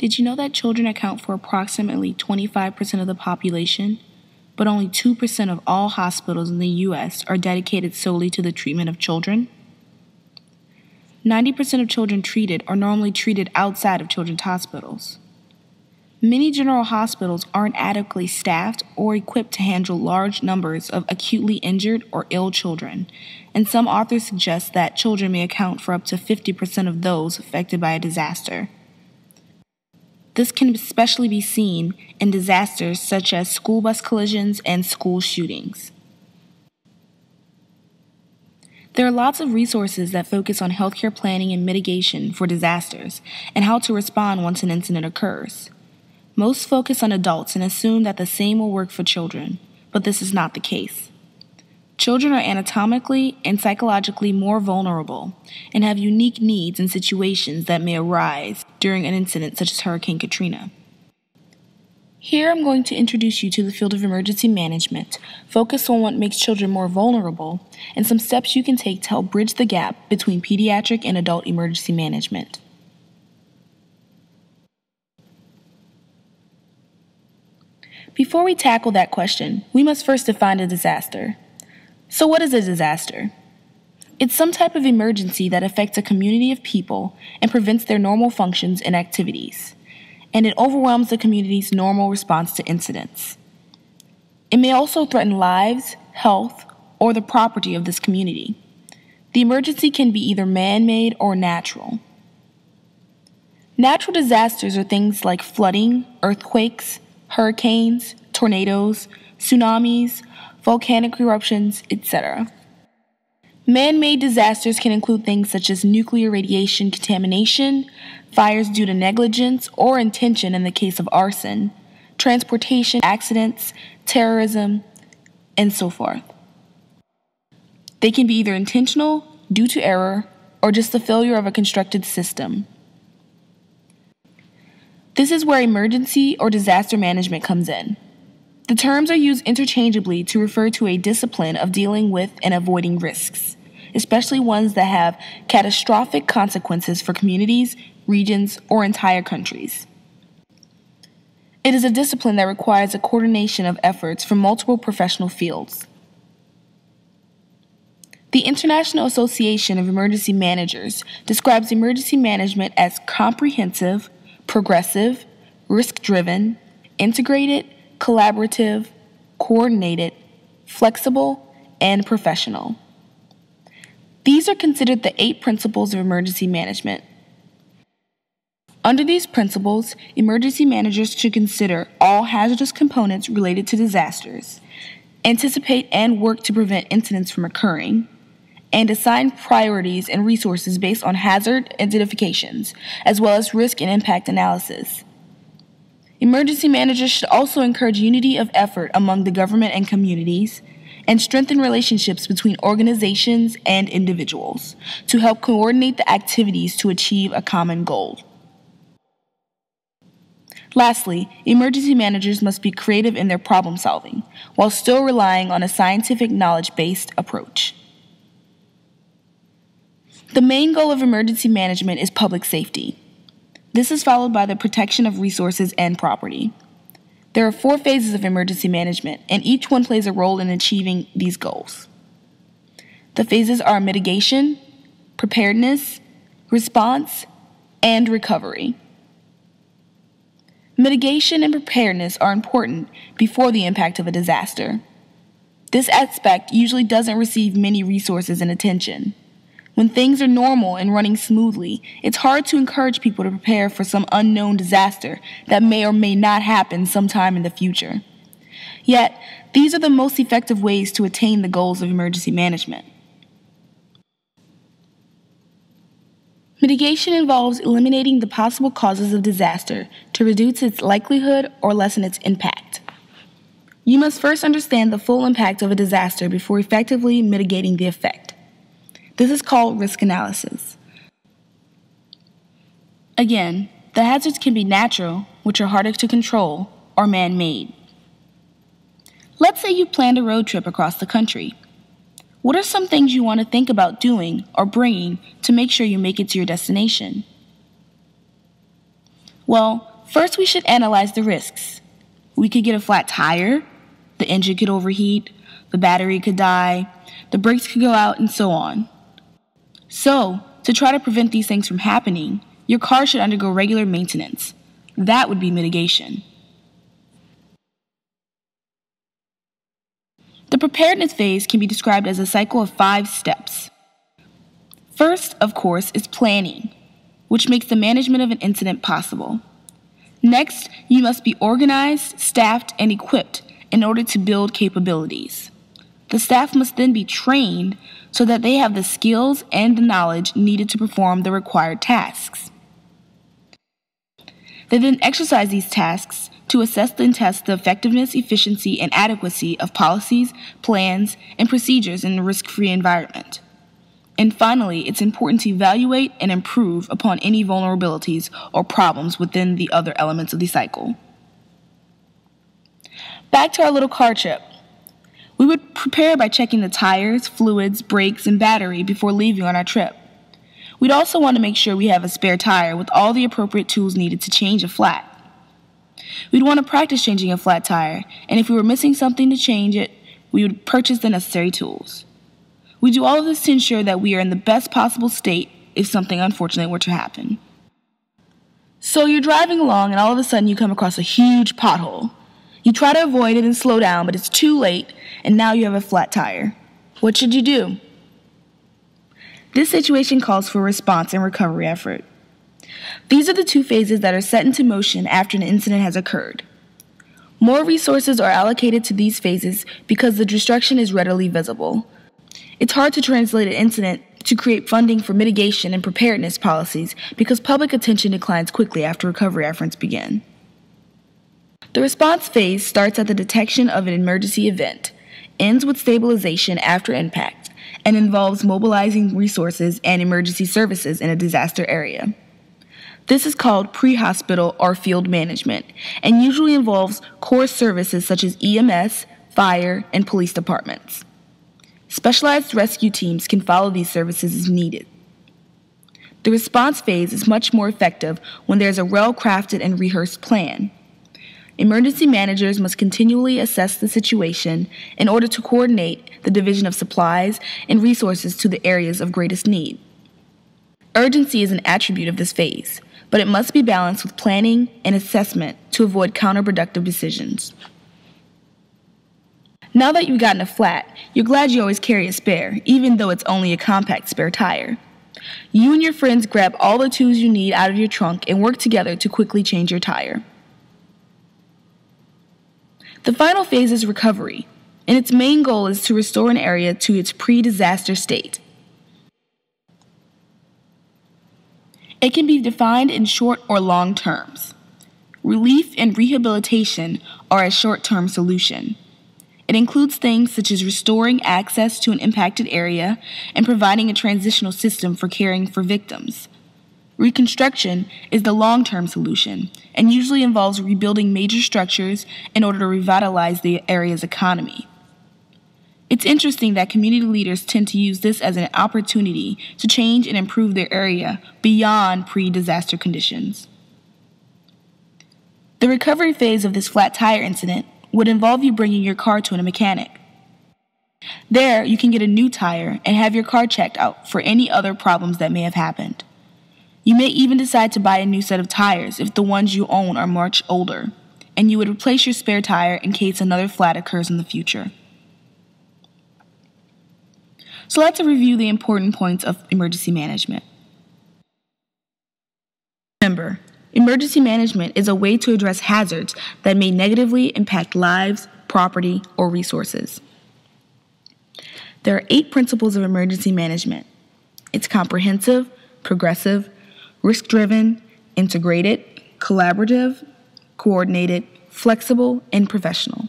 Did you know that children account for approximately 25% of the population, but only 2% of all hospitals in the U.S. are dedicated solely to the treatment of children? 90% of children treated are normally treated outside of children's hospitals. Many general hospitals aren't adequately staffed or equipped to handle large numbers of acutely injured or ill children, and some authors suggest that children may account for up to 50% of those affected by a disaster. This can especially be seen in disasters such as school bus collisions and school shootings. There are lots of resources that focus on healthcare planning and mitigation for disasters and how to respond once an incident occurs. Most focus on adults and assume that the same will work for children, but this is not the case. Children are anatomically and psychologically more vulnerable and have unique needs and situations that may arise during an incident such as Hurricane Katrina. Here I'm going to introduce you to the field of emergency management, focus on what makes children more vulnerable, and some steps you can take to help bridge the gap between pediatric and adult emergency management. Before we tackle that question, we must first define a disaster. So what is a disaster? It's some type of emergency that affects a community of people and prevents their normal functions and activities, and it overwhelms the community's normal response to incidents. It may also threaten lives, health, or the property of this community. The emergency can be either man-made or natural. Natural disasters are things like flooding, earthquakes, hurricanes, tornadoes, tsunamis, volcanic eruptions, etc. Man-made disasters can include things such as nuclear radiation contamination, fires due to negligence or intention in the case of arson, transportation accidents, terrorism, and so forth. They can be either intentional, due to error, or just the failure of a constructed system. This is where emergency or disaster management comes in. The terms are used interchangeably to refer to a discipline of dealing with and avoiding risks, especially ones that have catastrophic consequences for communities, regions, or entire countries. It is a discipline that requires a coordination of efforts from multiple professional fields. The International Association of Emergency Managers describes emergency management as comprehensive, progressive, risk-driven, integrated, collaborative, coordinated, flexible, and professional. These are considered the 8 principles of emergency management. Under these principles, emergency managers should consider all hazardous components related to disasters, anticipate and work to prevent incidents from occurring, and assign priorities and resources based on hazard identifications, as well as risk and impact analysis. Emergency managers should also encourage unity of effort among the government and communities, and strengthen relationships between organizations and individuals to help coordinate the activities to achieve a common goal. Lastly, emergency managers must be creative in their problem solving, while still relying on a scientific knowledge-based approach. The main goal of emergency management is public safety. This is followed by the protection of resources and property. There are 4 phases of emergency management, and each one plays a role in achieving these goals. The phases are mitigation, preparedness, response, and recovery. Mitigation and preparedness are important before the impact of a disaster. This aspect usually doesn't receive many resources and attention. When things are normal and running smoothly, it's hard to encourage people to prepare for some unknown disaster that may or may not happen sometime in the future. Yet, these are the most effective ways to attain the goals of emergency management. Mitigation involves eliminating the possible causes of disaster to reduce its likelihood or lessen its impact. You must first understand the full impact of a disaster before effectively mitigating the effect. This is called risk analysis. Again, the hazards can be natural, which are harder to control, or man-made. Let's say you planned a road trip across the country. What are some things you want to think about doing or bringing to make sure you make it to your destination? Well, First, we should analyze the risks. We could get a flat tire, the engine could overheat, the battery could die, the brakes could go out, and so on. So, to try to prevent these things from happening, your car should undergo regular maintenance. That would be mitigation. The preparedness phase can be described as a cycle of 5 steps. First, of course, is planning, which makes the management of an incident possible. Next, you must be organized, staffed, and equipped in order to build capabilities. The staff must then be trained so that they have the skills and the knowledge needed to perform the required tasks. They then exercise these tasks to assess and test the effectiveness, efficiency, and adequacy of policies, plans, and procedures in a risk-free environment. And finally, it's important to evaluate and improve upon any vulnerabilities or problems within the other elements of the cycle. Back to our little car trip. We would prepare by checking the tires, fluids, brakes, and battery before leaving on our trip. We'd also want to make sure we have a spare tire with all the appropriate tools needed to change a flat. We'd want to practice changing a flat tire, and if we were missing something to change it, we would purchase the necessary tools. We do all of this to ensure that we are in the best possible state if something unfortunate were to happen. So you're driving along and all of a sudden you come across a huge pothole. You try to avoid it and slow down, but it's too late, and now you have a flat tire. What should you do? This situation calls for a response and recovery effort. These are the 2 phases that are set into motion after an incident has occurred. More resources are allocated to these phases because the destruction is readily visible. It's hard to translate an incident to create funding for mitigation and preparedness policies because public attention declines quickly after recovery efforts begin. The response phase starts at the detection of an emergency event, ends with stabilization after impact, and involves mobilizing resources and emergency services in a disaster area. This is called pre-hospital or field management, and usually involves core services such as EMS, fire, and police departments. Specialized rescue teams can follow these services as needed. The response phase is much more effective when there is a well-crafted and rehearsed plan. Emergency managers must continually assess the situation in order to coordinate the division of supplies and resources to the areas of greatest need. Urgency is an attribute of this phase, but it must be balanced with planning and assessment to avoid counterproductive decisions. Now that you've gotten a flat, you're glad you always carry a spare, even though it's only a compact spare tire. You and your friends grab all the tools you need out of your trunk and work together to quickly change your tire. The final phase is recovery, and its main goal is to restore an area to its pre-disaster state. It can be defined in short or long terms. Relief and rehabilitation are a short-term solution. It includes things such as restoring access to an impacted area and providing a transitional system for caring for victims. Reconstruction is the long-term solution and usually involves rebuilding major structures in order to revitalize the area's economy. It's interesting that community leaders tend to use this as an opportunity to change and improve their area beyond pre-disaster conditions. The recovery phase of this flat tire incident would involve you bringing your car to a mechanic. There, you can get a new tire and have your car checked out for any other problems that may have happened. You may even decide to buy a new set of tires if the ones you own are much older, and you would replace your spare tire in case another flat occurs in the future. So let's review the important points of emergency management. Remember, emergency management is a way to address hazards that may negatively impact lives, property, or resources. There are 8 principles of emergency management. It's comprehensive, progressive, risk-driven, integrated, collaborative, coordinated, flexible, and professional.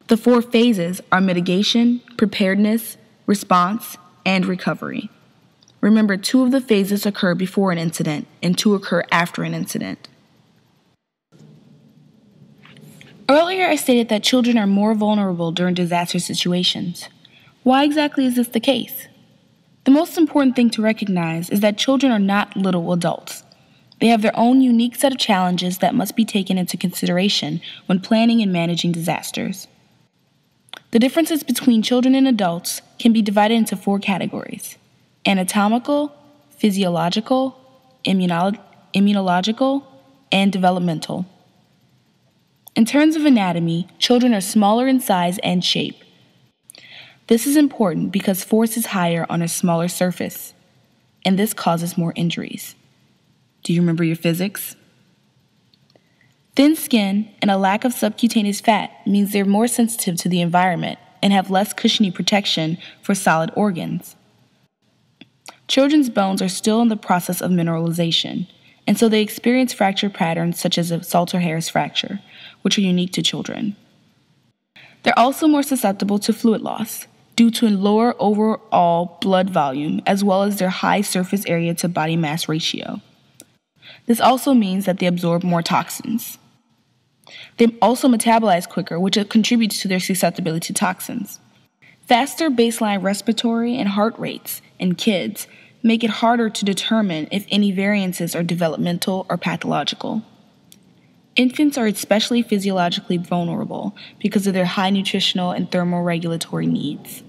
The 4 phases are mitigation, preparedness, response, and recovery. Remember, 2 of the phases occur before an incident and 2 occur after an incident. Earlier, I stated that children are more vulnerable during disaster situations. Why exactly is this the case? The most important thing to recognize is that children are not little adults. They have their own unique set of challenges that must be taken into consideration when planning and managing disasters. The differences between children and adults can be divided into 4 categories: anatomical, physiological, immunological, and developmental. In terms of anatomy, children are smaller in size and shape. This is important because force is higher on a smaller surface, and this causes more injuries. Do you remember your physics? Thin skin and a lack of subcutaneous fat means they're more sensitive to the environment and have less cushiony protection for solid organs. Children's bones are still in the process of mineralization, and so they experience fracture patterns such as a Salter-Harris fracture, which are unique to children. They're also more susceptible to fluid loss due to a lower overall blood volume as well as their high surface area to body mass ratio. This also means that they absorb more toxins. They also metabolize quicker, which contributes to their susceptibility to toxins. Faster baseline respiratory and heart rates in kids make it harder to determine if any variances are developmental or pathological. Infants are especially physiologically vulnerable because of their high nutritional and thermoregulatory needs.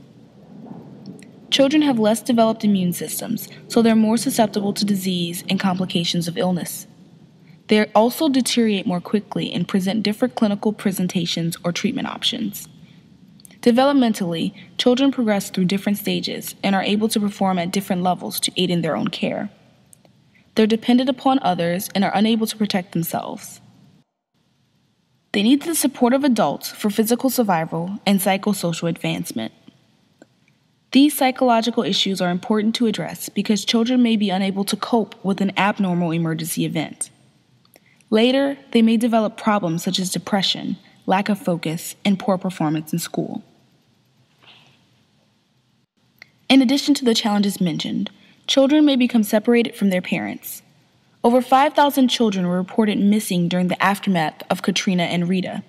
Children have less developed immune systems, so they're more susceptible to disease and complications of illness. They also deteriorate more quickly and present different clinical presentations or treatment options. Developmentally, children progress through different stages and are able to perform at different levels to aid in their own care. They're dependent upon others and are unable to protect themselves. They need the support of adults for physical survival and psychosocial advancement. These psychological issues are important to address because children may be unable to cope with an abnormal emergency event. Later, they may develop problems such as depression, lack of focus, and poor performance in school. In addition to the challenges mentioned, children may become separated from their parents. Over 5,000 children were reported missing during the aftermath of Katrina and Rita.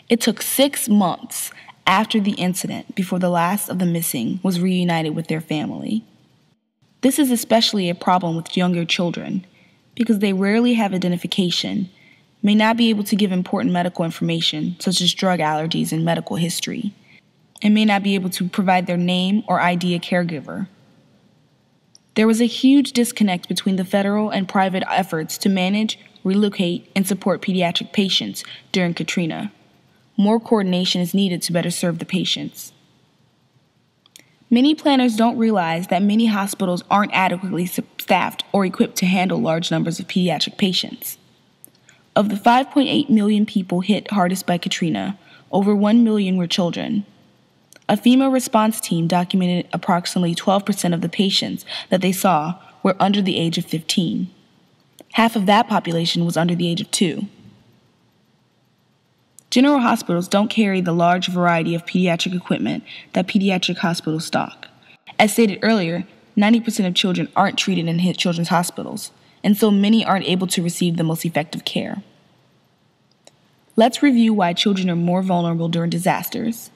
It took 6 months after the incident before the last of the missing was reunited with their family. This is especially a problem with younger children because they rarely have identification, may not be able to give important medical information such as drug allergies and medical history, and may not be able to provide their name or ID a caregiver. There was a huge disconnect between the federal and private efforts to manage, relocate, and support pediatric patients during Katrina. More coordination is needed to better serve the patients. Many planners don't realize that many hospitals aren't adequately staffed or equipped to handle large numbers of pediatric patients. Of the 5.8 million people hit hardest by Katrina, over 1 million were children. A FEMA response team documented approximately 12% of the patients that they saw were under the age of 15. Half of that population was under the age of 2. General hospitals don't carry the large variety of pediatric equipment that pediatric hospitals stock. As stated earlier, 90% of children aren't treated in children's hospitals, and so many aren't able to receive the most effective care. Let's review why children are more vulnerable during disasters.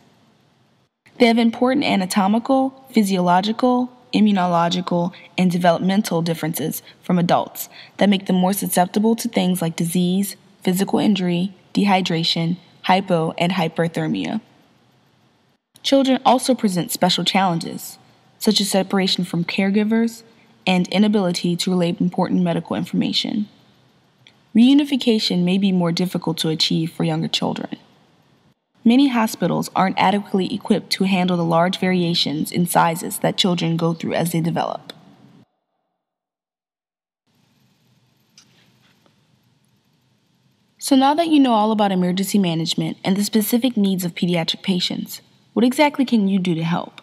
They have important anatomical, physiological, immunological, and developmental differences from adults that make them more susceptible to things like disease, physical injury, dehydration, hypo, and hyperthermia. Children also present special challenges, such as separation from caregivers and inability to relay important medical information. Reunification may be more difficult to achieve for younger children. Many hospitals aren't adequately equipped to handle the large variations in sizes that children go through as they develop. So now that you know all about emergency management and the specific needs of pediatric patients, what exactly can you do to help?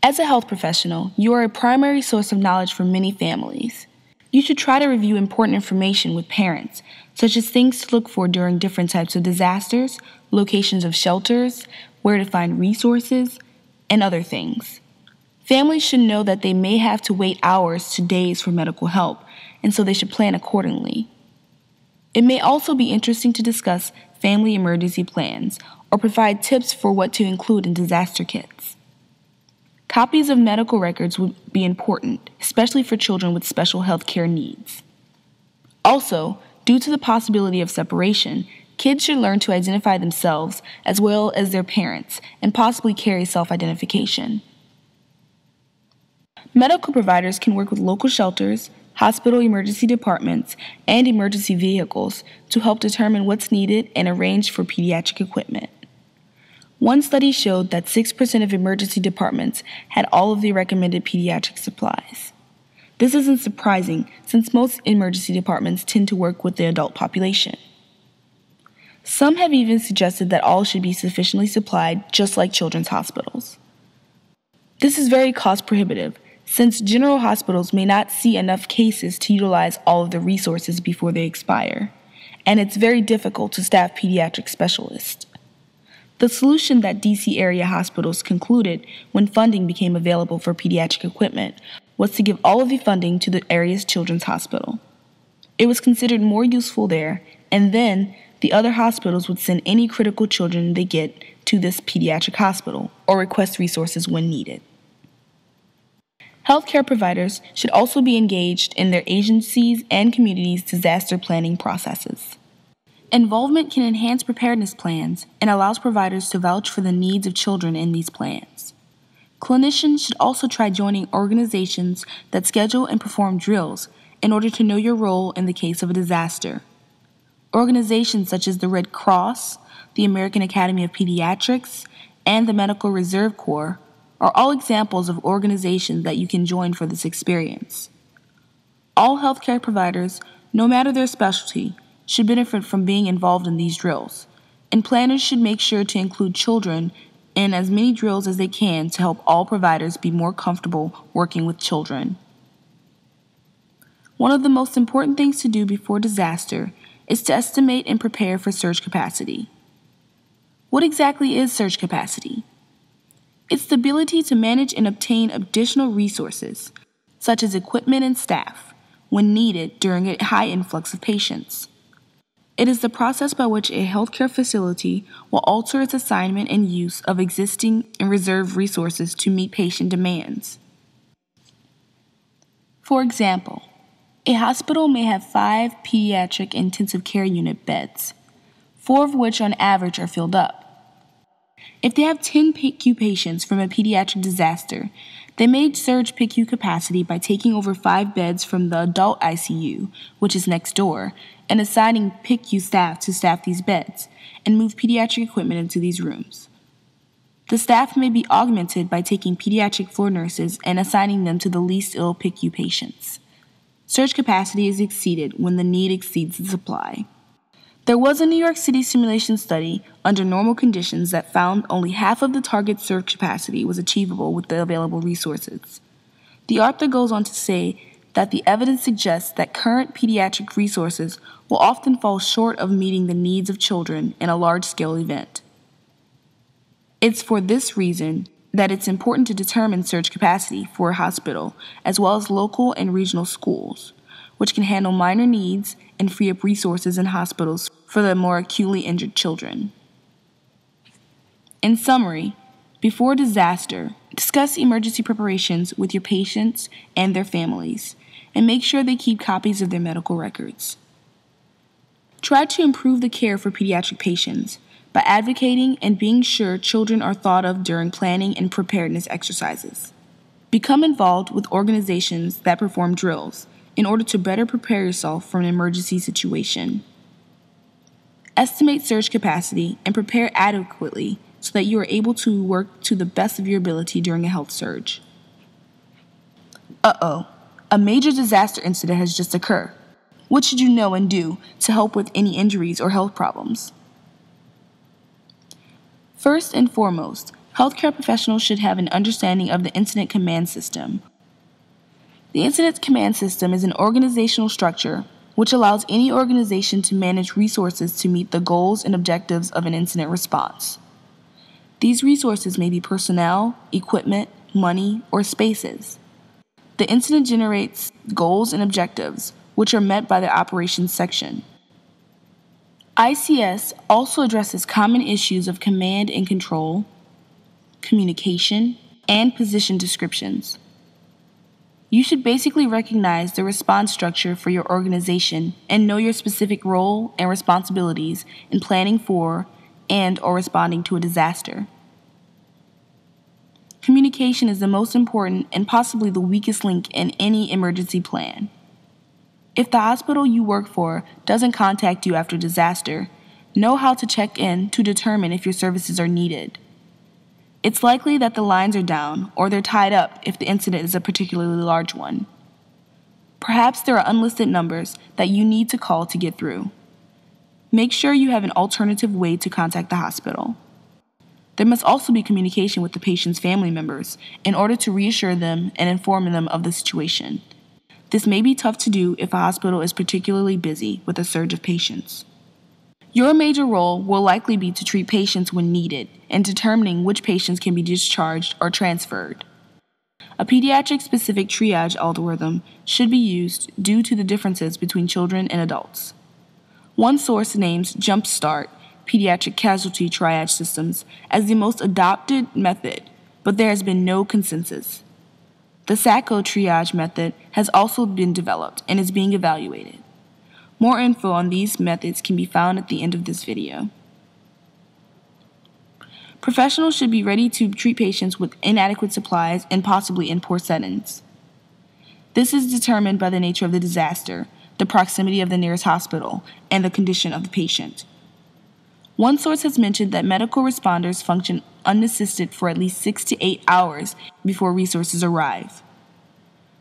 As a health professional, you are a primary source of knowledge for many families. You should try to review important information with parents, such as things to look for during different types of disasters, locations of shelters, where to find resources, and other things. Families should know that they may have to wait hours to days for medical help, and so they should plan accordingly. It may also be interesting to discuss family emergency plans or provide tips for what to include in disaster kits. Copies of medical records would be important, especially for children with special health care needs. Also, due to the possibility of separation, kids should learn to identify themselves as well as their parents and possibly carry self-identification. Medical providers can work with local shelters, hospital emergency departments, and emergency vehicles to help determine what's needed and arrange for pediatric equipment. One study showed that 6% of emergency departments had all of the recommended pediatric supplies. This isn't surprising since most emergency departments tend to work with the adult population. Some have even suggested that all should be sufficiently supplied, just like children's hospitals. This is very cost prohibitive, since general hospitals may not see enough cases to utilize all of the resources before they expire, and it's very difficult to staff pediatric specialists. The solution that DC area hospitals concluded when funding became available for pediatric equipment was to give all of the funding to the area's children's hospital. It was considered more useful there, and then the other hospitals would send any critical children they get to this pediatric hospital or request resources when needed. Healthcare providers should also be engaged in their agencies' and communities' disaster planning processes. Involvement can enhance preparedness plans and allows providers to vouch for the needs of children in these plans. Clinicians should also try joining organizations that schedule and perform drills in order to know your role in the case of a disaster. Organizations such as the Red Cross, the American Academy of Pediatrics, and the Medical Reserve Corps are all examples of organizations that you can join for this experience. All healthcare providers, no matter their specialty, should benefit from being involved in these drills, and planners should make sure to include children in as many drills as they can to help all providers be more comfortable working with children. One of the most important things to do before disaster is to estimate and prepare for surge capacity. What exactly is surge capacity? It's the ability to manage and obtain additional resources, such as equipment and staff, when needed during a high influx of patients. It is the process by which a healthcare facility will alter its assignment and use of existing and reserved resources to meet patient demands. For example, a hospital may have 5 pediatric intensive care unit beds, 4 of which on average are filled up. If they have 10 PICU patients from a pediatric disaster, they may surge PICU capacity by taking over 5 beds from the adult ICU, which is next door, and assigning PICU staff to staff these beds, and move pediatric equipment into these rooms. The staff may be augmented by taking pediatric floor nurses and assigning them to the least ill PICU patients. Surge capacity is exceeded when the need exceeds the supply. There was a New York City simulation study under normal conditions that found only half of the target surge capacity was achievable with the available resources. The author goes on to say that the evidence suggests that current pediatric resources will often fall short of meeting the needs of children in a large-scale event. It's for this reason that it's important to determine surge capacity for a hospital as well as local and regional schools, which can handle minor needs and free up resources in hospitals for the more acutely injured children. In summary, before disaster, discuss emergency preparations with your patients and their families, and make sure they keep copies of their medical records. Try to improve the care for pediatric patients by advocating and being sure children are thought of during planning and preparedness exercises. Become involved with organizations that perform drills in order to better prepare yourself for an emergency situation. Estimate surge capacity and prepare adequately so that you are able to work to the best of your ability during a health surge. A major disaster incident has just occurred. What should you know and do to help with any injuries or health problems? First and foremost, healthcare professionals should have an understanding of the Incident Command System. The Incident Command System is an organizational structure which allows any organization to manage resources to meet the goals and objectives of an incident response. These resources may be personnel, equipment, money, or spaces. The incident generates goals and objectives, which are met by the operations section. ICS also addresses common issues of command and control, communication, and position descriptions. You should basically recognize the response structure for your organization and know your specific role and responsibilities in planning for and/or responding to a disaster. Communication is the most important and possibly the weakest link in any emergency plan. If the hospital you work for doesn't contact you after disaster, know how to check in to determine if your services are needed. It's likely that the lines are down or they're tied up if the incident is a particularly large one. Perhaps there are unlisted numbers that you need to call to get through. Make sure you have an alternative way to contact the hospital. There must also be communication with the patient's family members in order to reassure them and inform them of the situation. This may be tough to do if a hospital is particularly busy with a surge of patients. Your major role will likely be to treat patients when needed and determining which patients can be discharged or transferred. A pediatric-specific triage algorithm should be used due to the differences between children and adults. One source names Jumpstart pediatric casualty triage systems as the most adopted method, but there has been no consensus. The SACO triage method has also been developed and is being evaluated. More info on these methods can be found at the end of this video. Professionals should be ready to treat patients with inadequate supplies and possibly in poor settings. This is determined by the nature of the disaster, the proximity of the nearest hospital, and the condition of the patient. One source has mentioned that medical responders function unassisted for at least 6 to 8 hours before resources arrive.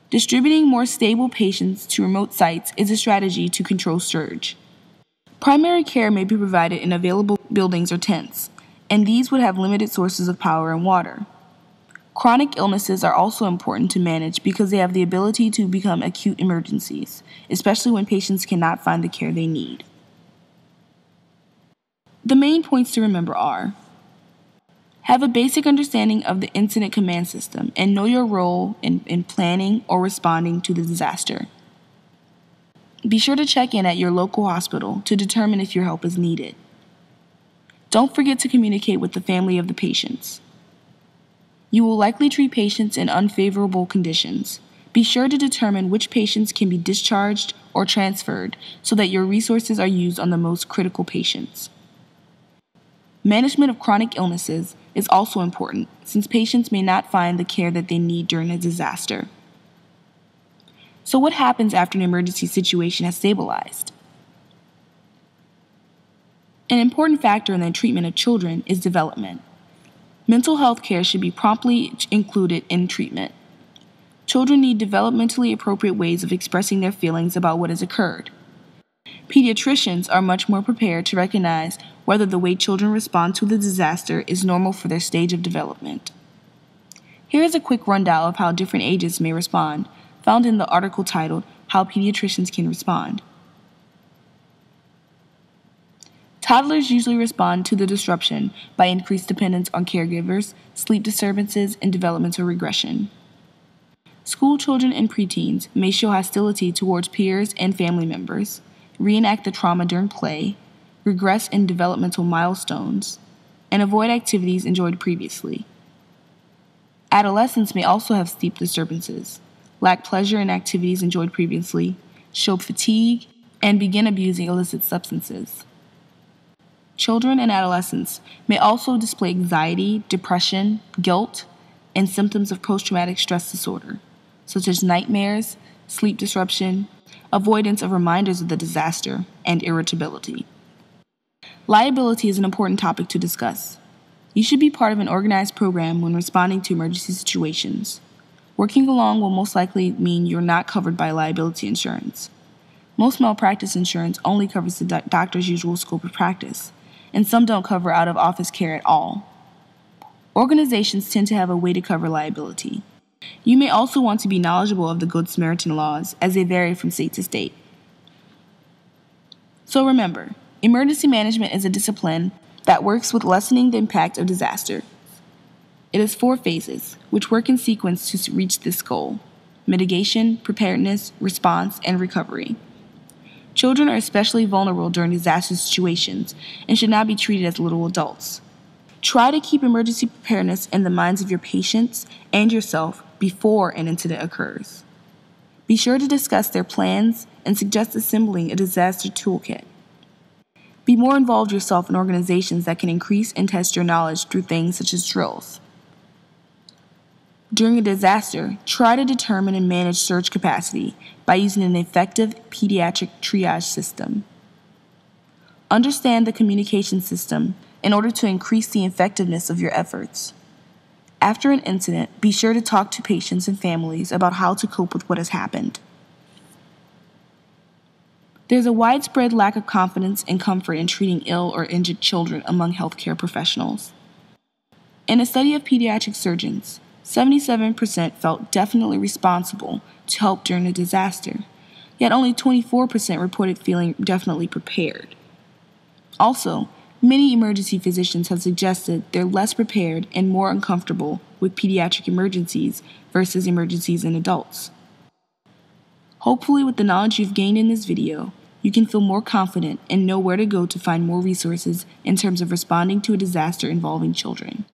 Distributing more stable patients to remote sites is a strategy to control surge. Primary care may be provided in available buildings or tents, and these would have limited sources of power and water. Chronic illnesses are also important to manage because they have the ability to become acute emergencies, especially when patients cannot find the care they need. The main points to remember are: have a basic understanding of the incident command system and know your role in planning or responding to the disaster. Be sure to check in at your local hospital to determine if your help is needed. Don't forget to communicate with the family of the patients. You will likely treat patients in unfavorable conditions. Be sure to determine which patients can be discharged or transferred so that your resources are used on the most critical patients. Management of chronic illnesses is also important since patients may not find the care that they need during a disaster. So what happens after an emergency situation has stabilized? An important factor in the treatment of children is development. Mental health care should be promptly included in treatment. Children need developmentally appropriate ways of expressing their feelings about what has occurred. Pediatricians are much more prepared to recognize whether the way children respond to the disaster is normal for their stage of development. Here is a quick rundown of how different ages may respond, found in the article titled How Pediatricians Can Respond. Toddlers usually respond to the disruption by increased dependence on caregivers, sleep disturbances, and developmental regression. School children and preteens may show hostility towards peers and family members, reenact the trauma during play, regress in developmental milestones, and avoid activities enjoyed previously. Adolescents may also have sleep disturbances, lack pleasure in activities enjoyed previously, show fatigue, and begin abusing illicit substances. Children and adolescents may also display anxiety, depression, guilt, and symptoms of post-traumatic stress disorder, such as nightmares, sleep disruption, avoidance of reminders of the disaster, and irritability. Liability is an important topic to discuss. You should be part of an organized program when responding to emergency situations. Working along will most likely mean you're not covered by liability insurance. Most malpractice insurance only covers the doctor's usual scope of practice, and some don't cover out-of-office care at all. Organizations tend to have a way to cover liability. You may also want to be knowledgeable of the Good Samaritan laws as they vary from state to state. So remember, emergency management is a discipline that works with lessening the impact of disaster. It has 4 phases, which work in sequence to reach this goal: mitigation, preparedness, response, and recovery. Children are especially vulnerable during disaster situations and should not be treated as little adults. try to keep emergency preparedness in the minds of your patients and yourself before an incident occurs. Be sure to discuss their plans and suggest assembling a disaster toolkit. Be more involved yourself in organizations that can increase and test your knowledge through things such as drills. During a disaster, try to determine and manage surge capacity by using an effective pediatric triage system. Understand the communication system in order to increase the effectiveness of your efforts. After an incident, be sure to talk to patients and families about how to cope with what has happened. There's a widespread lack of confidence and comfort in treating ill or injured children among healthcare professionals. In a study of pediatric surgeons, 77% felt definitely responsible to help during a disaster, yet only 24% reported feeling definitely prepared. Also, many emergency physicians have suggested they're less prepared and more uncomfortable with pediatric emergencies versus emergencies in adults. Hopefully, with the knowledge you've gained in this video, you can feel more confident and know where to go to find more resources in terms of responding to a disaster involving children.